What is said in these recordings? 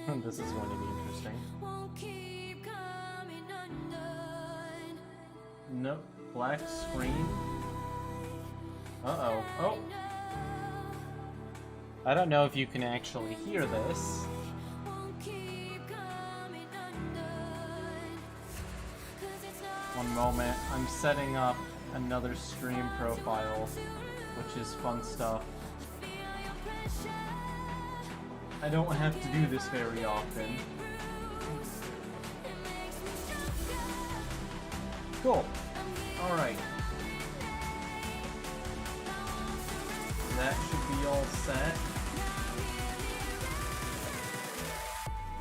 This is going to be interesting. Nope. Black screen. Uh-oh. Oh! I don't know if you can actually hear this. One moment. I'm setting up another stream profile, which is fun stuff. I don't have to do this very often. Cool. Alright. That should be all set.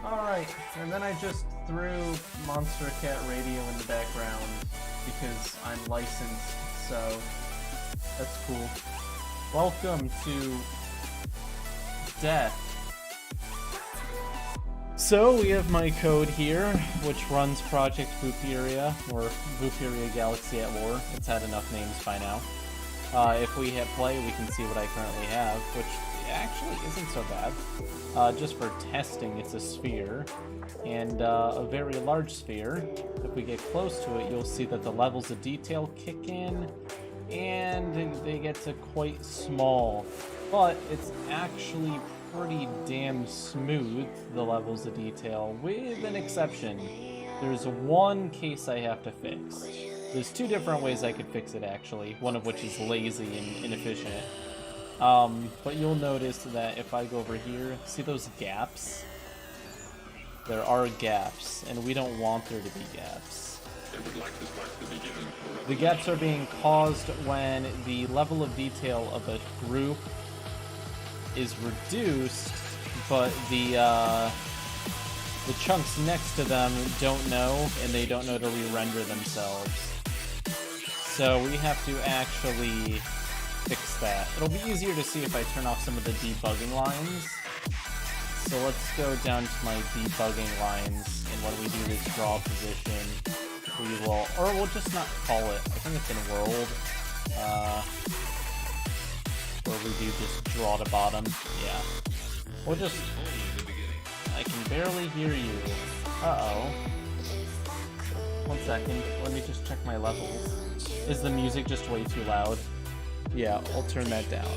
Alright, and then I just threw Monster Cat Radio in the background because I'm licensed, so that's cool. Welcome to Death. So we have my code here, which runs Project Vooperia, or Vooperia Galaxy at War. It's had enough names by now. If we hit play, we can see what I currently have, which actually isn't so bad. Just for testing, it's a sphere, and a very large sphere. If we get close to it, you'll see that the levels of detail kick in, and they get to quite small. But it's actually pretty damn smooth, the levels of detail, with an exception. There's one case I have to fix. There's two different ways I could fix it, actually, one of which is lazy and inefficient. But you'll notice that if I go over here, see those gaps? There are gaps, and we don't want there to be gaps. The gaps are being caused when the level of detail of a group is reduced, but the chunks next to them don't know, and they don't know to re-render themselves. So we have to actually fix that. It'll be easier to see if I turn off some of the debugging lines. So let's go down to my debugging lines, and when we do this draw position, we will, or we'll just not call it. I think it's in world. Where we do just draw to bottom. Yeah. We'll just... I can barely hear you. Uh-oh. 1 second. Let me just check my levels. Is the music just way too loud? Yeah, I'll turn that down.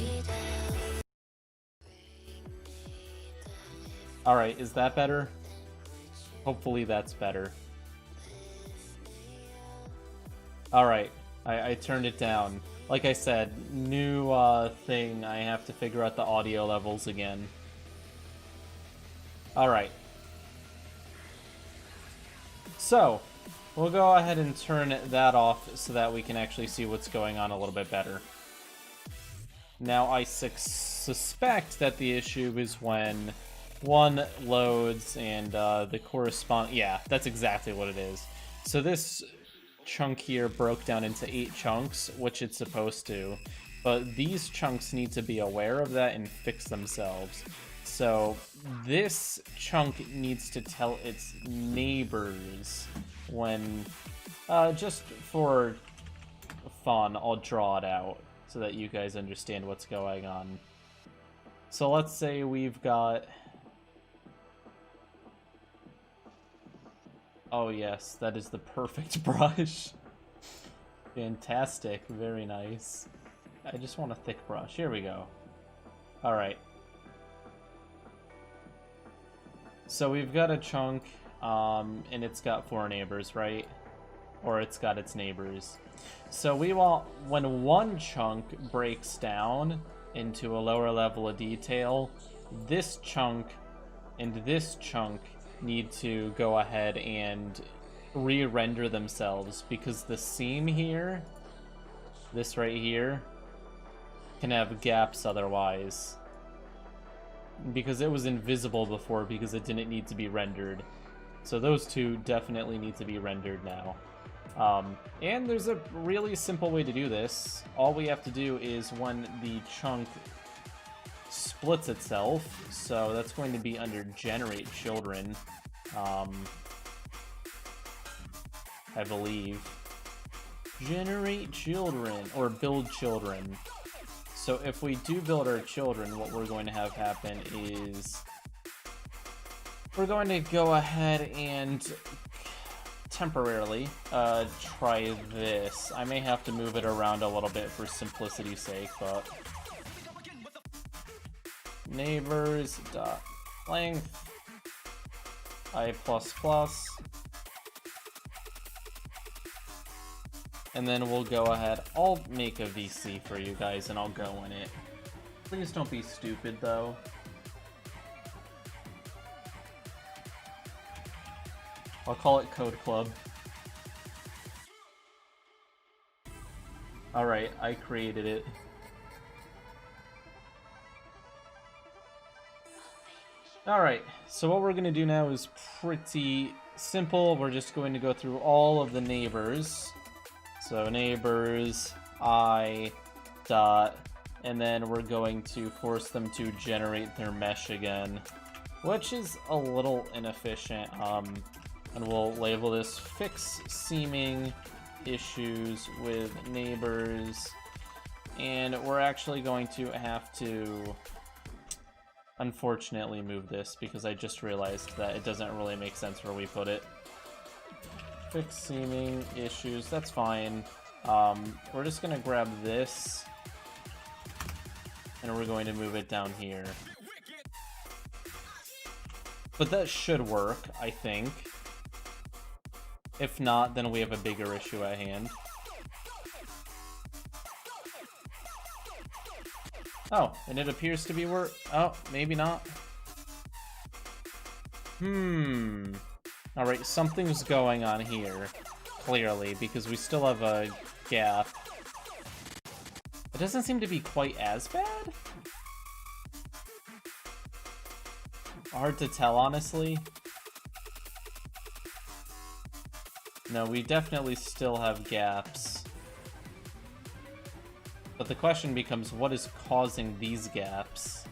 Alright, is that better? Hopefully that's better. Alright, I turned it down. Like I said, new thing, I have to figure out the audio levels again. Alright. So, we'll go ahead and turn that off so that we can actually see what's going on a little bit better. Now, I suspect that the issue is when one loads and the correspond... Yeah, that's exactly what it is. So this chunk here broke down into 8 chunks, which it's supposed to, but these chunks need to be aware of that and fix themselves. So this chunk needs to tell its neighbors when, just for fun, I'll draw it out so that you guys understand what's going on. So let's say we've got... Oh yes, that is the perfect brush. Fantastic, very nice. I just want a thick brush. Here we go. Alright. So we've got a chunk, and it's got 4 neighbors, right? Or it's got its neighbors. So we want, when one chunk breaks down into a lower level of detail, this chunk and this chunk need to go ahead and re-render themselves, because the seam here, this right here, can have gaps otherwise. Because it was invisible before because it didn't need to be rendered. So those two definitely need to be rendered now. And there's a really simple way to do this. All we have to do is when the chunk splits itself, so that's going to be under Generate Children, I believe. Generate Children, or Build Children. So if we do build our children, what we're going to have happen is we're going to go ahead and temporarily try this. I may have to move it around a little bit for simplicity's sake, but neighbors dot length I++, and then we'll go ahead. I'll make a VC for you guys and I'll go in it. Please don't be stupid though. I'll call it Code Club. Alright, I created it. Alright, so what we're going to do now is pretty simple. We're just going to go through all of the neighbors. So neighbors, and then we're going to force them to generate their mesh again, which is a little inefficient. And we'll label this fix seeming issues with neighbors, and we're actually going to have to unfortunately move this because I just realized that it doesn't really make sense where we put it. Fix seeming issues, that's fine. We're just gonna grab this and we're going to move it down here. But that should work, I think. If not, then we have a bigger issue at hand. Oh, and it appears to be oh, maybe not. Alright, something's going on here, clearly, because we still have a gap. It doesn't seem to be quite as bad? Hard to tell, honestly. No, we definitely still have gaps. But the question becomes, what is causing these gaps?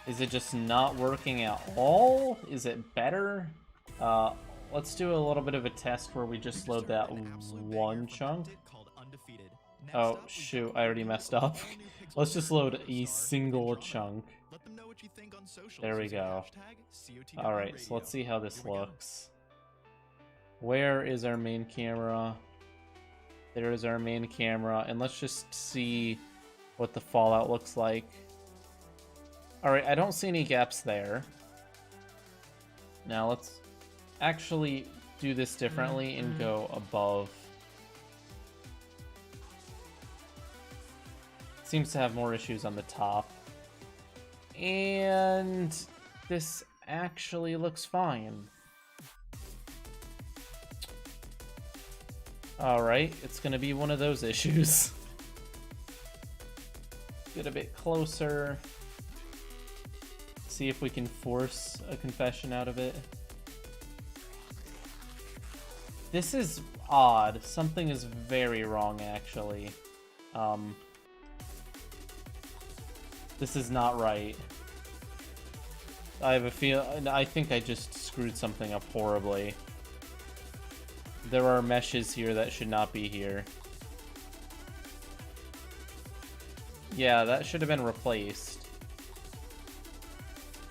Is it just not working at all? Is it better? Let's do a little bit of a test where we just load that one chunk. Oh, shoot, I already messed up. Let's just load a single chunk. There we go. Alright, so let's see how this looks. Where is our main camera? There is our main camera, and let's just see what the fallout looks like. Alright, I don't see any gaps there. Now let's actually do this differently and go above. Seems to have more issues on the top. And this actually looks fine. Alright, it's gonna be one of those issues. Get a bit closer. See if we can force a confession out of it. This is odd. Something is very wrong, actually. This is not right. I have a feel. I think I just screwed something up horribly. There are meshes here that should not be here. Yeah, that should have been replaced.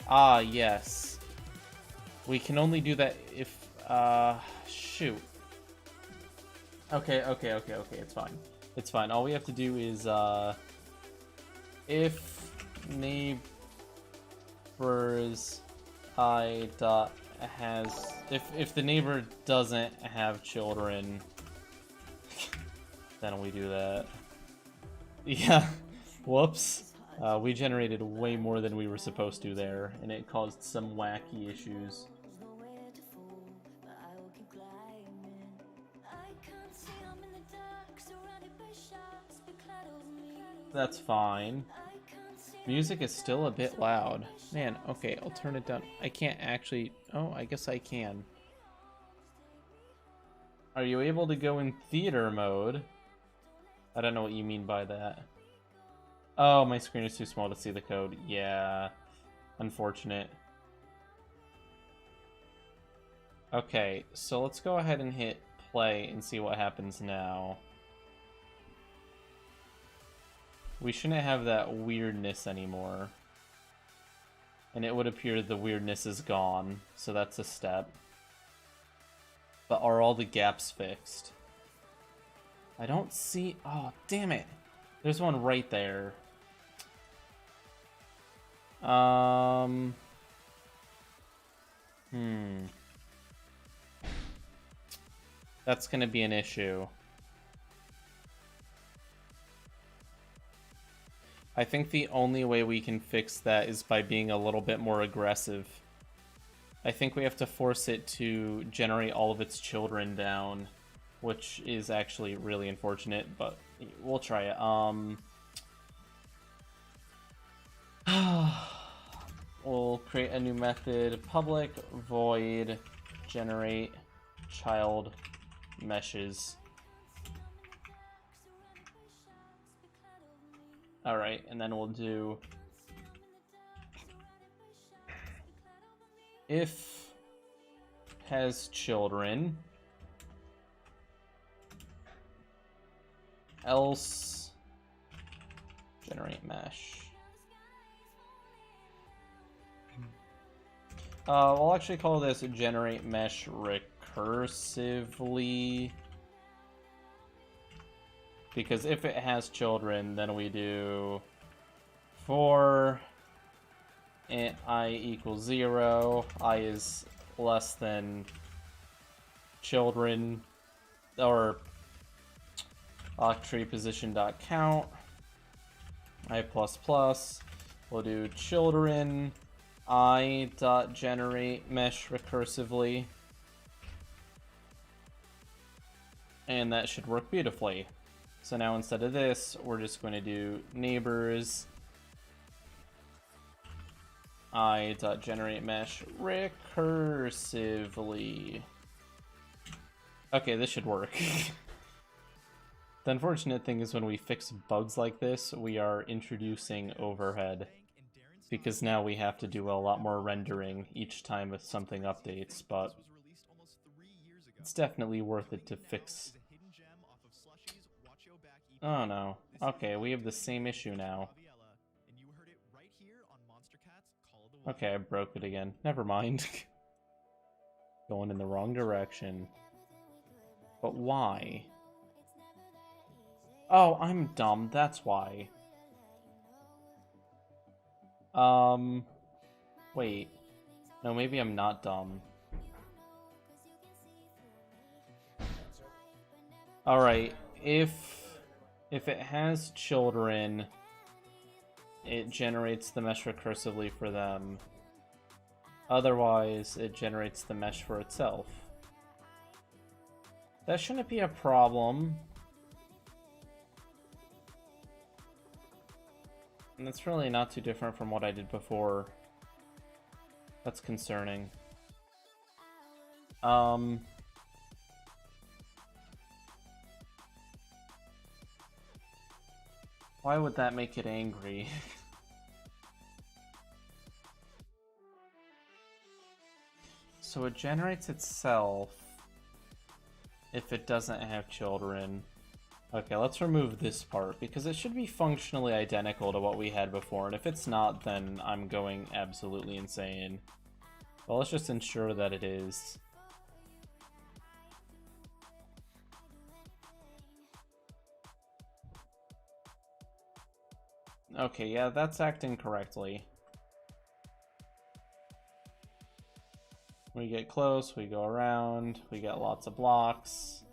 Ah, yes. We can only do that if, shoot. Okay, it's fine. It's fine. All we have to do is, if neighbors has, if the neighbor doesn't have children, then we do that. Yeah, whoops. We generated way more than we were supposed to there, and it caused some wacky issues. That's fine. Music is still a bit loud. Man, okay, I'll turn it down. I can't actually... Oh, I guess I can. Are you able to go in theater mode? I don't know what you mean by that. Oh, my screen is too small to see the code. Yeah. Unfortunate. Okay, so let's go ahead and hit play and see what happens now. We shouldn't have that weirdness anymore. And it would appear the weirdness is gone, so that's a step. But are all the gaps fixed? I don't see... Oh, damn it! There's one right there. That's gonna be an issue. I think the only way we can fix that is by being a little bit more aggressive. I think we have to force it to generate all of its children down, which is actually really unfortunate, but we'll try it. We'll create a new method, public void generate child meshes. Alright, and then we'll do if has children, else generate mesh. We'll actually call this generate mesh recursively, because if it has children, then we do for int I equals 0, I is less than children, or octree position dot count I plus plus. We'll do children I dot generate mesh recursively, and that should work beautifully. So now instead of this, we're just going to do neighbors I dot generate mesh recursively. Okay, this should work. The unfortunate thing is when we fix bugs like this, we are introducing overhead, because now we have to do a lot more rendering each time if something updates, but it's definitely worth it to fix. Oh no. Okay, we have the same issue now. Okay, I broke it again. Never mind. Going in the wrong direction. But why? Oh, I'm dumb. That's why. Wait. No, maybe I'm not dumb. Alright, if it has children, it generates the mesh recursively for them. Otherwise, it generates the mesh for itself. That shouldn't be a problem. And that's really not too different from what I did before. That's concerning. Why would that make it angry? So it generates itself if it doesn't have children. Okay, let's remove this part, because it should be functionally identical to what we had before, and if it's not, then I'm going absolutely insane. Well, let's just ensure that it is. Okay, yeah, that's acting correctly. We get close, we go around, we get lots of blocks,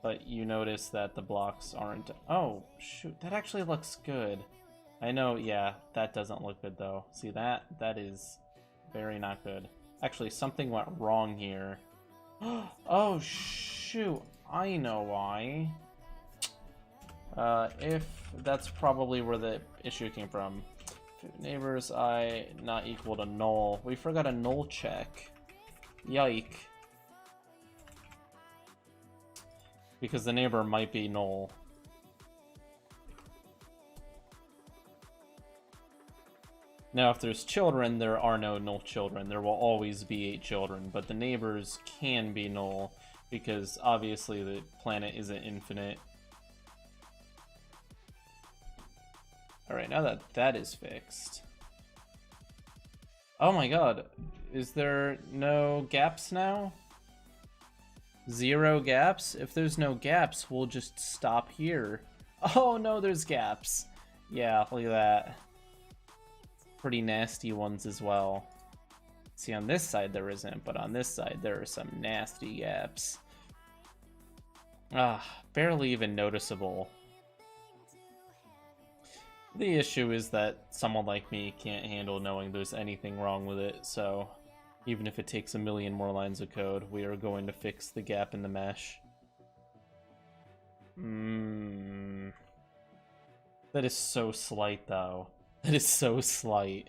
but you notice that the blocks aren't... Oh, shoot, that actually looks good. I know, yeah, that doesn't look good though. See that? That is very not good. Actually, something went wrong here. Oh, shoot, I know why. If that's probably where the issue came from. Neighbors I not equal to null. We forgot a null check. Yike. Because the neighbor might be null. Now, if there's children, there are no null children. There will always be 8 children, but the neighbors can be null because obviously the planet isn't infinite. Alright, now that that is fixed. Oh my god. Is there no gaps now? 0 gaps? If there's no gaps, we'll just stop here. Oh no, there's gaps. Yeah, look at that. Pretty nasty ones as well. See, on this side there isn't, but on this side there are some nasty gaps. Barely even noticeable. The issue is that someone like me can't handle knowing there's anything wrong with it, so even if it takes a million more lines of code, we are going to fix the gap in the mesh. That is so slight, though. That is so slight.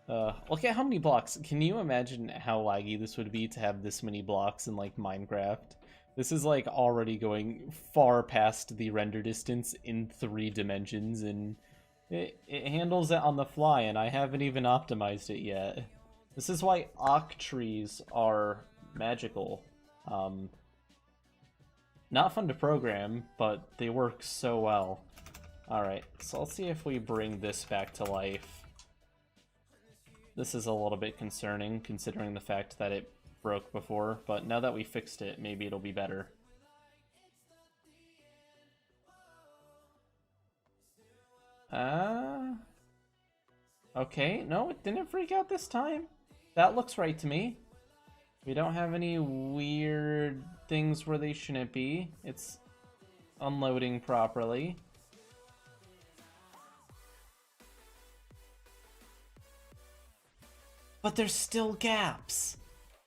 Look at how many blocks. Can you imagine how laggy this would be to have this many blocks in, like, Minecraft? This is, like, already going far past the render distance in 3 dimensions, and it handles it on the fly, and I haven't even optimized it yet. This is why octrees are magical. Not fun to program, but they work so well. Alright, so let's see if we bring this back to life. This is a little bit concerning, considering the fact that it broke before, but now that we fixed it, maybe it'll be better. Okay, no, it didn't freak out this time. That looks right to me. We don't have any weird things where they shouldn't be. It's unloading properly. But there's still gaps!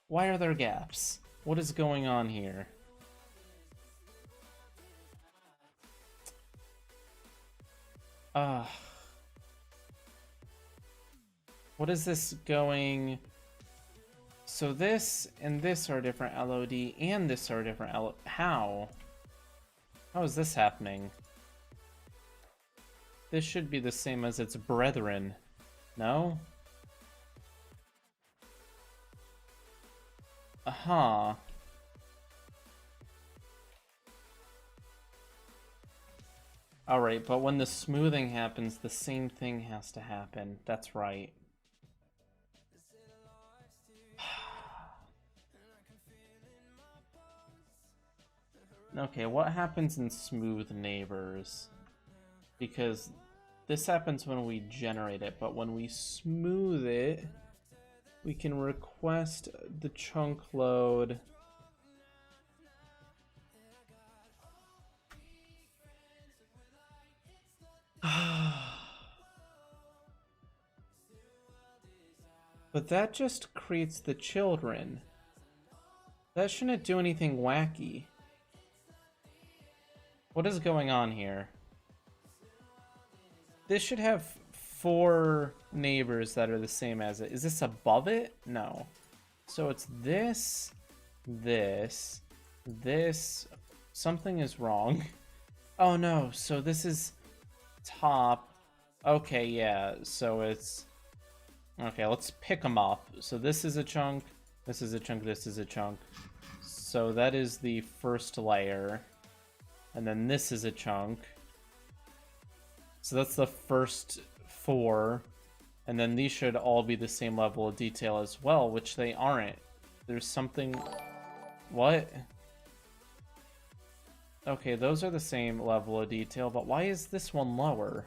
Why are there gaps? What is going on here? What is this going... So this and this are different LOD, and this are different LOD. How? How is this happening? This should be the same as its brethren. No? Uh-huh. Alright, but when the smoothing happens, the same thing has to happen. That's right. Okay, what happens in smooth neighbors? Because this happens when we generate it, but when we smooth it, we can request the chunk load. But that just creates the children. That shouldn't do anything wacky. What is going on here? This should have 4 neighbors that are the same as it. Is this above it? No. So it's this, this, this. Something is wrong. Oh no, so this is top. Okay, yeah, so it's... Okay, let's pick them up. So this is a chunk, this is a chunk, this is a chunk. So that is the first layer. And then this is a chunk. So that's the first 4. And then these should all be the same level of detail as well, which they aren't. There's something... What? Okay, those are the same level of detail, but why is this one lower?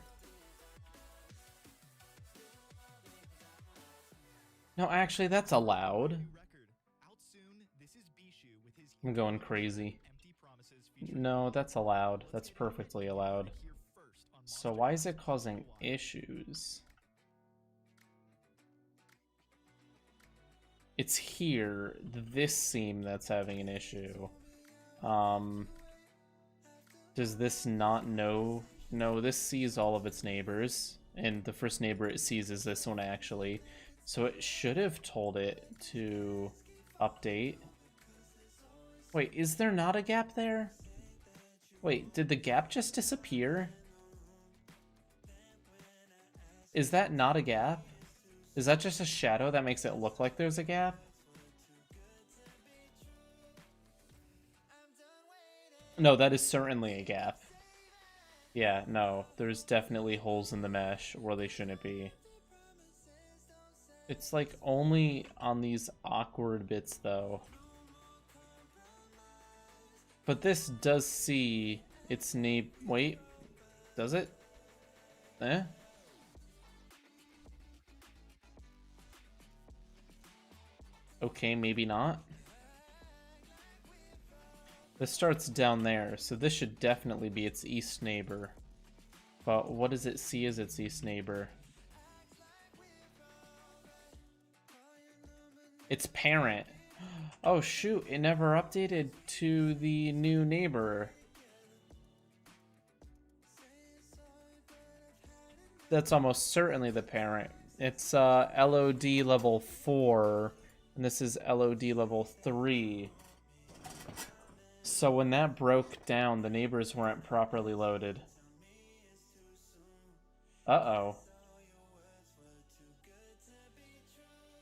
No, actually, that's allowed. I'm going crazy. No, that's allowed. That's perfectly allowed. So why is it causing issues? It's here, this seam that's having an issue. Does this not know? No, this sees all of its neighbors. And the first neighbor it sees is this one, actually. So it should have told it to update. Wait, is there not a gap there? Wait, did the gap just disappear? Is that not a gap? Is that just a shadow that makes it look like there's a gap? No, that is certainly a gap. Yeah, no, there's definitely holes in the mesh where they shouldn't be. It's like only on these awkward bits though. But this does see its name. Wait, does it? Eh? Okay, maybe not. This starts down there, so this should definitely be its east neighbor. But what does it see as its east neighbor? Its parent. Oh shoot, it never updated to the new neighbor. That's almost certainly the parent. It's LOD level 4, and this is LOD level 3. So when that broke down, the neighbors weren't properly loaded. Uh-oh.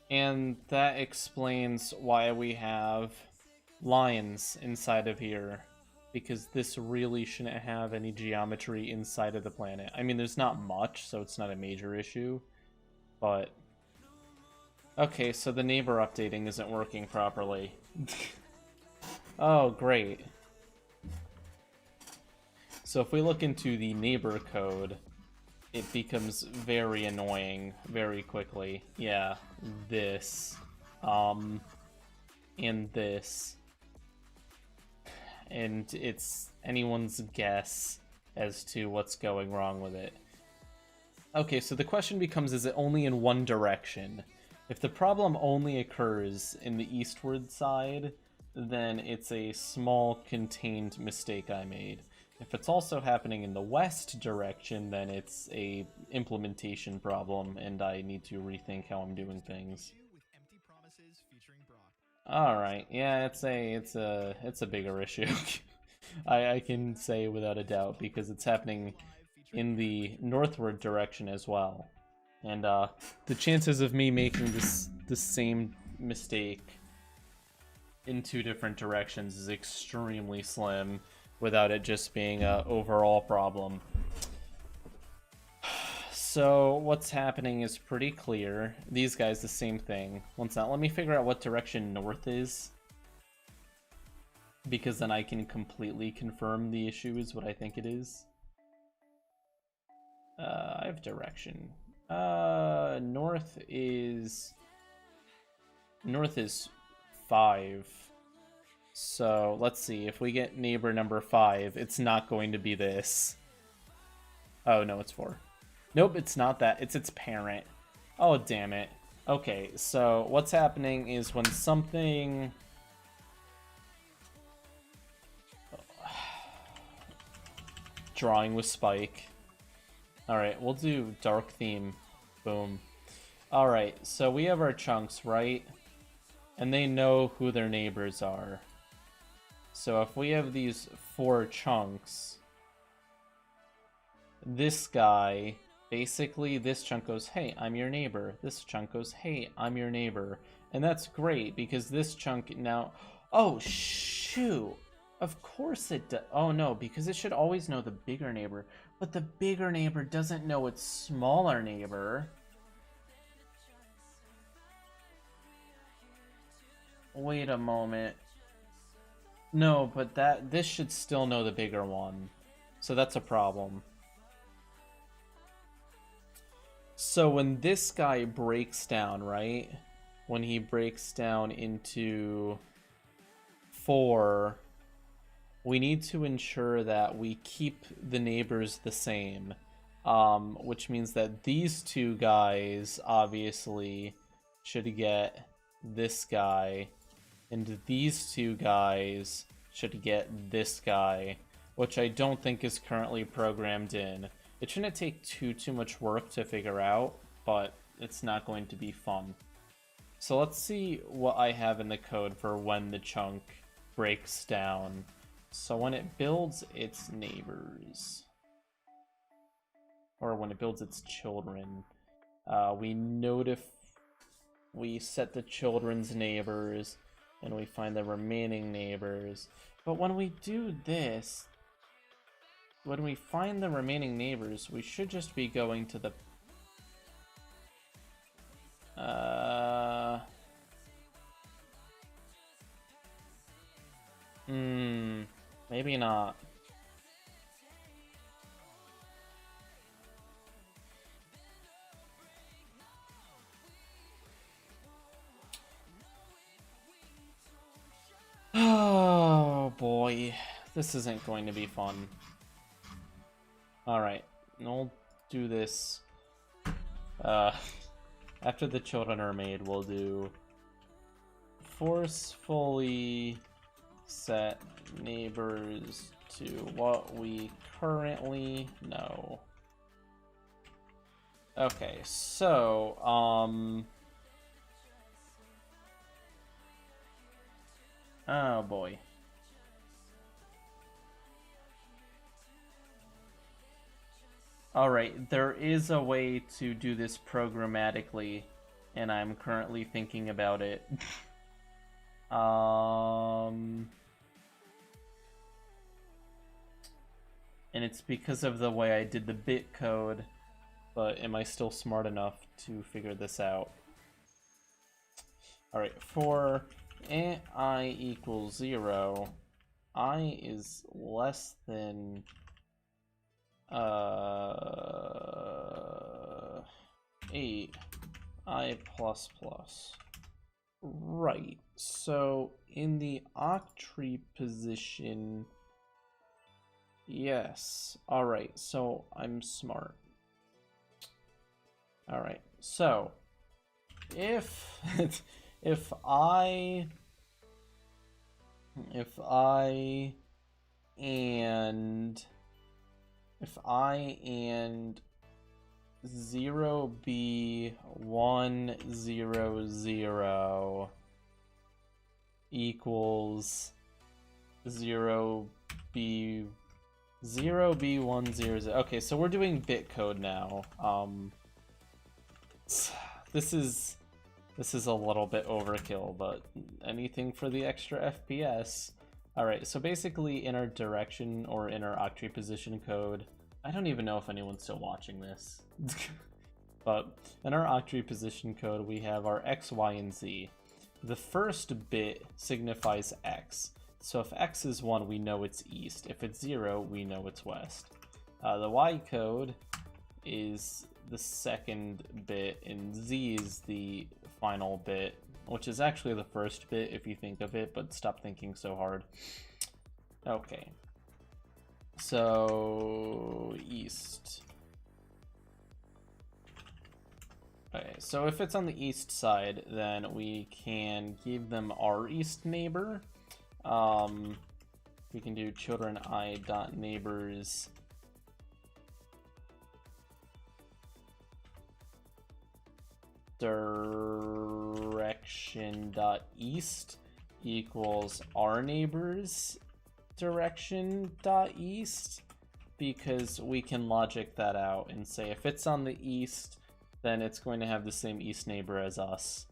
And that explains why we have lines inside of here. Because this really shouldn't have any geometry inside of the planet. I mean, there's not much, so it's not a major issue. But... okay, so the neighbor updating isn't working properly. Oh, great. So if we look into the neighbor code, it becomes very annoying very quickly. Yeah, this. And this. And it's anyone's guess as to what's going wrong with it. Okay, so the question becomes, is it only in one direction? If the problem only occurs in the eastward side, then it's a small contained mistake I made. If it's also happening in the west direction, then it's a implementation problem and I need to rethink how I'm doing things. Alright, yeah, it's a bigger issue. I can say without a doubt, because it's happening in the northward direction as well. And the chances of me making the same mistake in two different directions is extremely slim without it just being an overall problem. So what's happening is pretty clear. These guys, the same thing. Once that, let me figure out what direction north is, because then I can completely confirm the issue is what I think it is. I have direction. North is 5. So let's see, if we get neighbor number 5, it's not going to be this. Oh no, it's 4. Nope, it's not that. It's its parent. Oh, damn it. Okay, so what's happening is when something... drawing with Spike. Alright, we'll do dark theme. Boom. Alright, so we have our chunks, right? And they know who their neighbors are. So if we have these 4 chunks, this guy... basically, this chunk goes, hey, I'm your neighbor. This chunk goes, hey, I'm your neighbor. And that's great, because this chunk now... oh, shoot! Of course it does. Oh, no, because it should always know the bigger neighbor. But the bigger neighbor doesn't know its smaller neighbor. Wait a moment. No, but this should still know the bigger one. So that's a problem. So when this guy breaks down, right? When he breaks down into 4, we need to ensure that we keep the neighbors the same. Which means that these 2 guys obviously should get this guy, and these 2 guys should get this guy, which I don't think is currently programmed in. It shouldn't take too much work to figure out, but it's not going to be fun. So let's see what I have in the code for when the chunk breaks down. So when it builds its neighbors, or when it builds its children, we set the children's neighbors, and we find the remaining neighbors. But when we do this, when we find the remaining neighbors, we should just be going to the... maybe not. Oh boy, this isn't going to be fun. Alright, we'll do this. After the children are made, we'll do forcefully set neighbors to what we currently know. Okay, so, oh boy. Alright, there is a way to do this programmatically, and I'm currently thinking about it. And it's because of the way I did the bit code, but am I still smart enough to figure this out? Alright, for I equals 0, I is less than 8, I plus plus. Right, so in the octree position, yes. Alright, so I'm smart. Alright, so if if I and 0B100 equals 0B100. Okay, so we're doing bit code now. This is a little bit overkill, but anything for the extra FPS. Alright, so basically in our direction or in our octree position code, I don't even know if anyone's still watching this, but in our octree position code we have our X, Y, and Z. The first bit signifies X, so if X is 1 we know it's east, if it's 0 we know it's west. The Y code is the second bit, and Z is the final bit, which is actually the first bit if you think of it, but stop thinking so hard. Okay, so east. Okay, so if it's on the east side, then we can give them our east neighbor. We can do children I dot neighbors direction dot east equals our neighbors direction dot east, because we can logic that out and say if it's on the east then it's going to have the same east neighbor as us.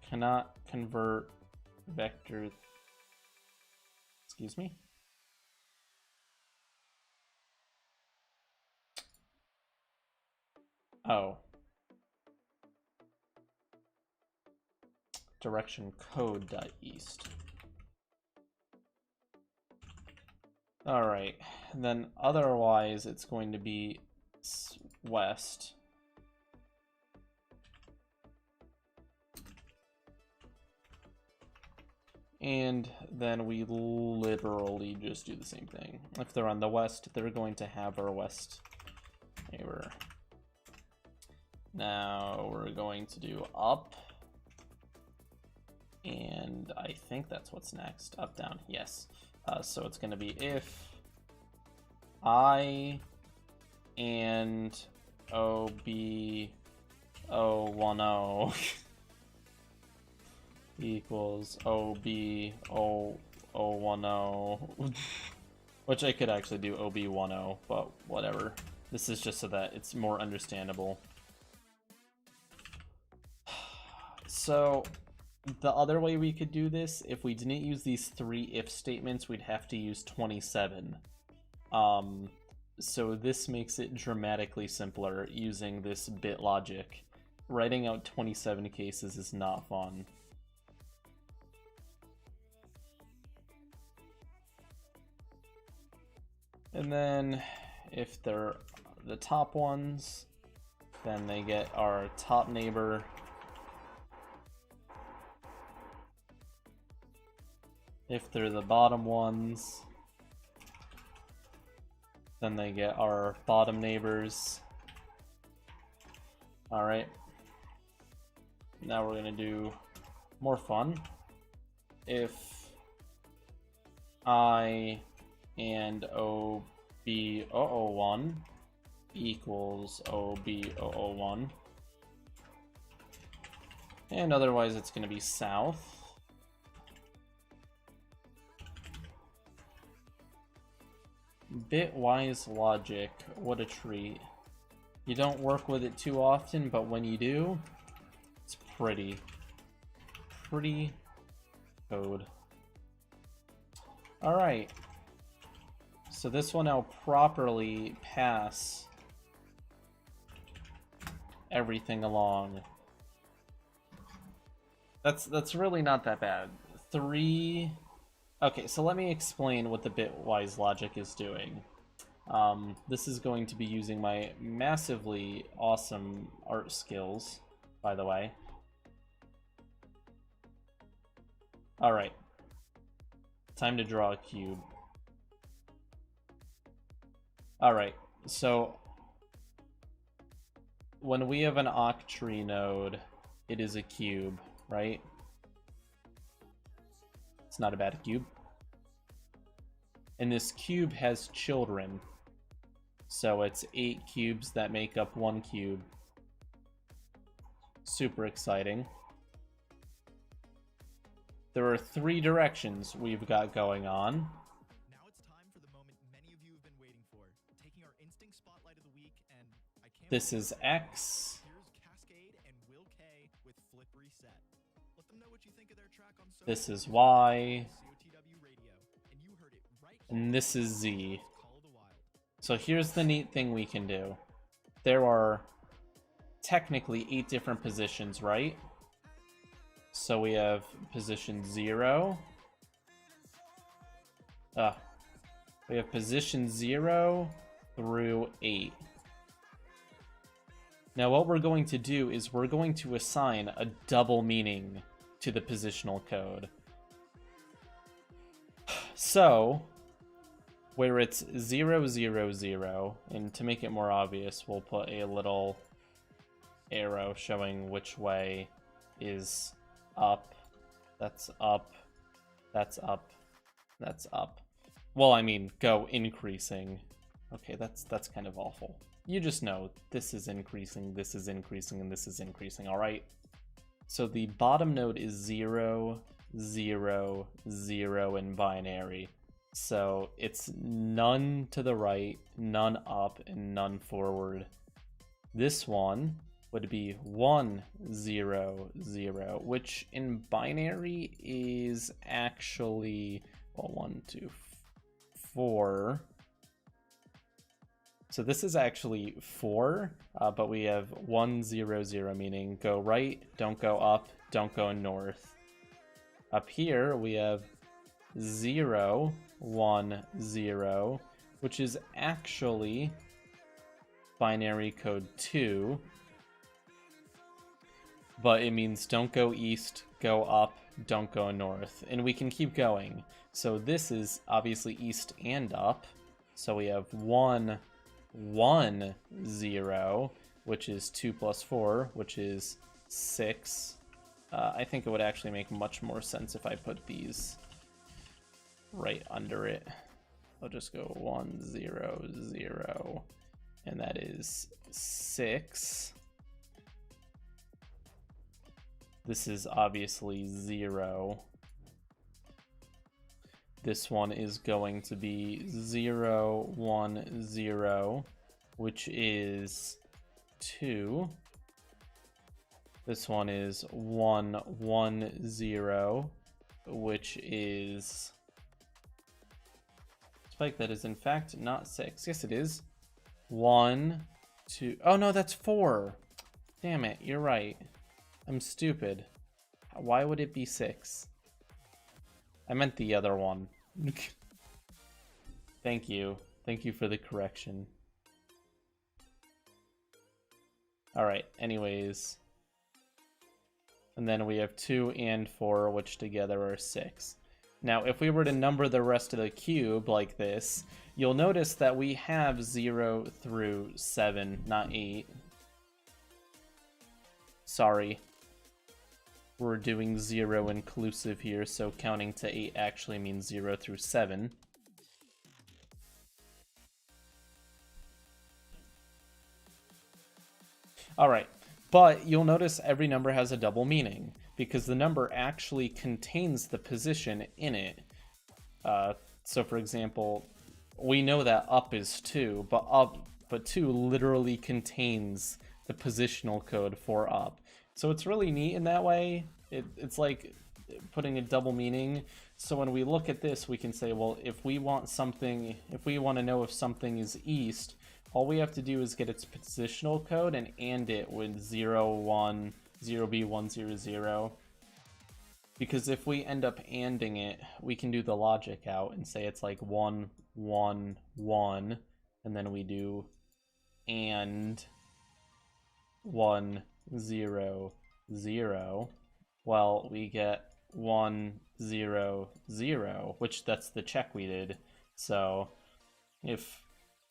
Cannot convert vector, excuse me. Oh, direction code dot east. All right, then otherwise it's going to be west. And then we literally just do the same thing. If they're on the west, they're going to have our west neighbor. Now we're going to do up. And I think that's what's next. Up, down, yes. So it's going to be if I and OB010 equals OB010, which I could actually do OB10, but whatever. This is just so that it's more understandable. So the other way we could do this, if we didn't use these 3 if statements, we'd have to use 27. So this makes it dramatically simpler using this bit logic. Writing out 27 cases is not fun. And then if they're the top ones, then they get our top neighbor. If they're the bottom ones, then they get our bottom neighbors. All right. Now we're gonna do more fun. If I and OB001 equals OB001, and otherwise it's gonna be south. Bitwise logic, what a treat. You don't work with it too often, but when you do, it's pretty code. All right, so this will now properly pass everything along. That's really not that bad. 3. Okay, so let me explain what the bitwise logic is doing. This is going to be using my massively awesome art skills, by the way. All right, time to draw a cube. All right, so when we have an octree node, it is a cube, right? It's not a bad cube. And this cube has children. So it's 8 cubes that make up 1 cube. Super exciting. There are 3 directions we've got going on. Now it's time for the moment many of you have been waiting for. Taking our instinct spotlight of the week, and I can't. This is X. Here's Cascade and Will K with Flip Reset. Let them know what you think of their track on This is Y. COTW Radio, and you heard it right here. And this is Z. Call of the Wild. So here's the neat thing we can do. There are technically 8 different positions, right? So we have position 0. We have position 0 through 8. Now what we're going to do is we're going to assign a double meaning to the positional code. So where it's 0, 0, 0, and to make it more obvious, we'll put a little arrow showing which way is up. That's up. That's up. That's up. Well, I mean, go increasing. Okay, that's kind of awful. You just know this is increasing, this is increasing, and this is increasing, all right? So the bottom node is 0, 0, 0 in binary. So it's none to the right, none up, and none forward. This one would be 1, 0, 0, which in binary is actually, well, 1, 2, 4. So this is actually 4, but we have 1, 0, 0, meaning go right, don't go up, don't go north. Up here we have 0, 1, 0, which is actually binary code 2, but it means don't go east, go up, don't go north, and we can keep going. So this is obviously east and up, so we have 1, 1, 0, which is 2 plus 4, which is 6. I think it would actually make much more sense if I put these right under it. I'll just go 1, 0, 0, and that is 6. This is obviously 0. This one is going to be 0, 1, 0, which is 2. This one is 1, 1, 0, which is... Spike, that is in fact not 6. Yes, it is. 1, 2... Oh, no, that's 4. Damn it, you're right. I'm stupid. Why would it be 6? I meant the other one. Thank you. Thank you for the correction. Alright, anyways. And then we have 2 and 4, which together are 6. Now, if we were to number the rest of the cube like this, you'll notice that we have 0 through 7, not 8. Sorry. We're doing 0 inclusive here, so counting to 8 actually means 0 through 7. Alright, but you'll notice every number has a double meaning, because the number actually contains the position in it. So for example, we know that up is 2, but 2 literally contains the positional code for up. So it's really neat in that way. It's like putting a double meaning. So when we look at this, we can say, well, if we want to know if something is east, all we have to do is get its positional code and AND it with 0, 1, 0B, 1, 0, 0. Because if we end up ANDing it, we can do the logic out and say it's like 1, 1, 1, and then we do AND 1, 0, 0. Well, we get 1, 0, 0, which that's the check we did. So if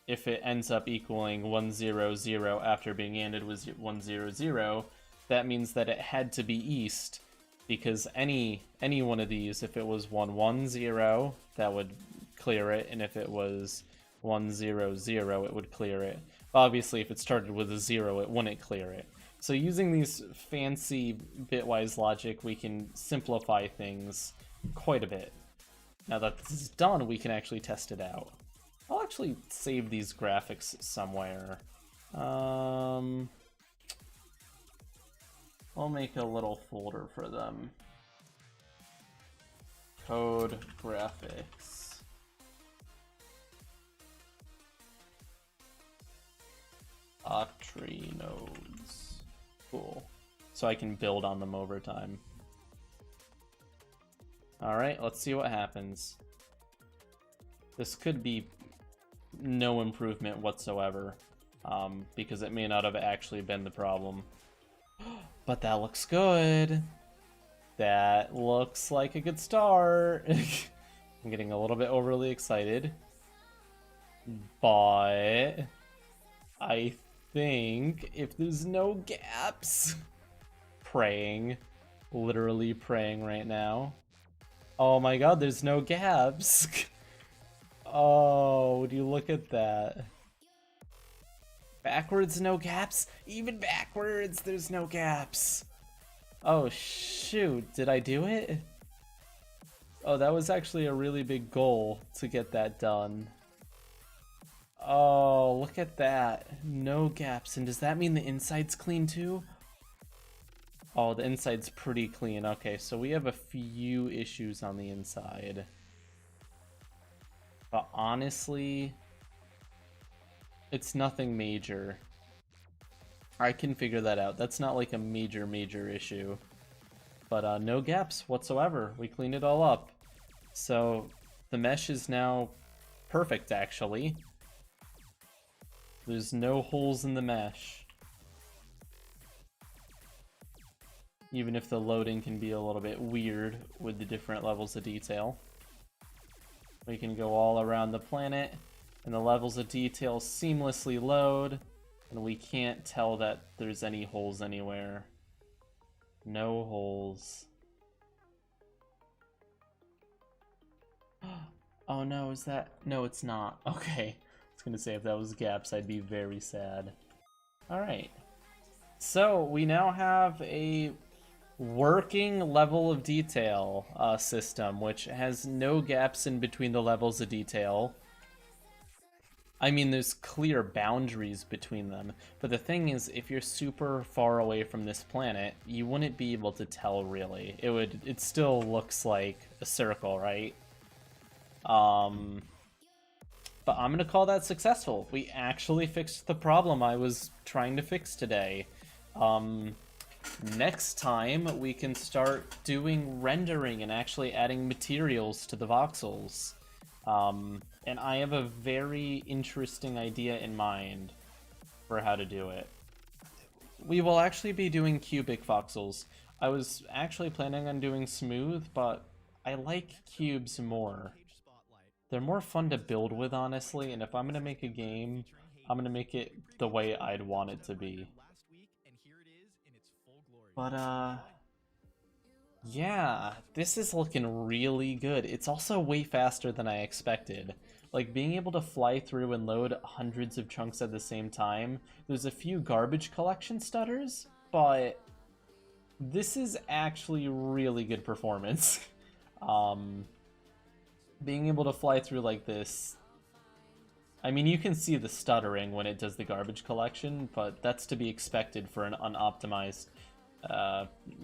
it ends up equaling 1, 0, 0 after being ANDed with 1, 0, 0, that means that it had to be east, because any one of these, if it was 1, 1, 0, that would clear it, and if it was 1, 0, 0, it would clear it. Obviously, if it started with a 0, it wouldn't clear it. So using these fancy bitwise logic, we can simplify things quite a bit. Now that this is done, we can actually test it out. I'll actually save these graphics somewhere. I'll make a little folder for them. Code graphics. Octree nodes. Cool. So I can build on them over time. Alright, let's see what happens. This could be no improvement whatsoever, because it may not have actually been the problem. But that looks good. That looks like a good start. I'm getting a little bit overly excited. But I think if there's no gaps, praying, literally praying right now. Oh my god, there's no gaps. Oh, would you look at that? Backwards, no gaps? Even backwards, there's no gaps. Oh shoot, did I do it? Oh, that was actually a really big goal to get that done. Oh, look at that. No gaps. And does that mean the inside's clean too? Oh, the inside's pretty clean. Okay, so we have a few issues on the inside. But honestly, it's nothing major. I can figure that out. That's not like a major issue. But no gaps whatsoever. We cleaned it all up. So the mesh is now perfect, actually. There's no holes in the mesh. Even if the loading can be a little bit weird with the different levels of detail. We can go all around the planet, and the levels of detail seamlessly load, and we can't tell that there's any holes anywhere. No holes. Oh no, is that... No, it's not. Okay. I was gonna say if that was gaps, I'd be very sad. Alright. So, we now have a working level of detail system, which has no gaps in between the levels of detail. I mean, there's clear boundaries between them, but the thing is, if you're super far away from this planet, you wouldn't be able to tell really. It still looks like a circle, right? But I'm gonna call that successful. We actually fixed the problem I was trying to fix today. Next time, we can start doing rendering and actually adding materials to the voxels. And I have a very interesting idea in mind for how to do it. We will actually be doing cubic voxels. I was actually planning on doing smooth, but I like cubes more. They're more fun to build with, honestly, and if I'm gonna make a game, I'm gonna make it the way I'd want it to be. But, yeah, this is looking really good. It's also way faster than I expected. Like, being able to fly through and load hundreds of chunks at the same time, there's a few garbage collection stutters, but this is actually really good performance. um, Being able to fly through like this, I mean, you can see the stuttering when it does the garbage collection, but that's to be expected for an unoptimized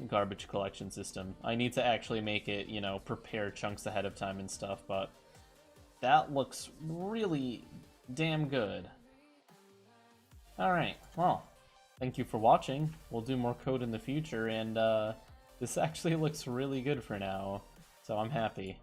garbage collection system. I need to actually make it, you know, prepare chunks ahead of time and stuff, but that looks really damn good. Alright, well, thank you for watching. We'll do more code in the future, and this actually looks really good for now, so I'm happy.